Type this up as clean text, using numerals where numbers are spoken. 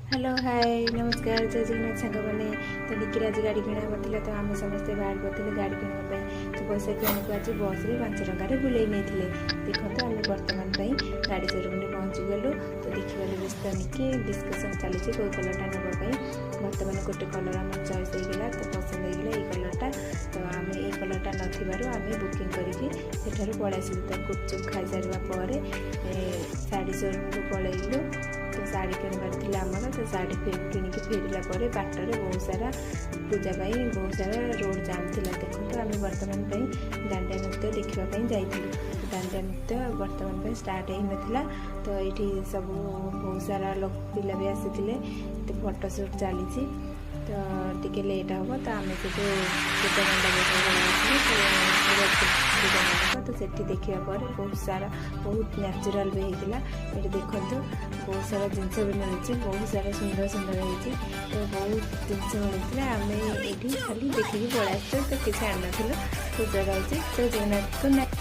hello hi नमस्कार जय जगन्नाथ सांग मैंने तो निकिर आज गाड़ी किणा पड़ता तो आम समस्ते बाहर करते गाड़ी किणा तो पैसा किणक आज बस में 5 टकर बुले नहीं देखो तो आम बर्तमान गाड़ी शोरूम में पहुँची गलु तो देखिए व्यस्त निकी डिस्कसन चली कौ कलर नापी बर्तमान गोटे कलर आम चॉइस होगा तो पसंद होगा ये कलरटा तो आम ये कलरटा नाम बुकिंग करके पलैसलु तो गुपचुप खाई सारापर शाढ़ी शोरूम को पलैलु तो शाढ़ी किणवार आमर तो शाढ़ी किणिकी फेरला बाटर बहुत सारा पूजा बहुत सारा रोड जाम थी देखो आम बर्तमान दांडिया नृत्य देखापी जाइलु दांडिया नृत्य बर्तमान स्टार्ट हो नाला तो ये सब बहुत सारा लोक पिला भी आसी फोटोशूट चली तो टिके लेट हम तो आम से जो पूजा मंडप तो सेठी देखा बहुत सारा बहुत नेचुरल भी होता ये देखो बहुत सारा जिनस भी मिलूँ बहुत सारा सुंदर सुंदर होती तो बहुत जिनस मिलता आम ये खाली देखिए पड़ा तो किसी आन ना तो जगह तो जगन्नाथ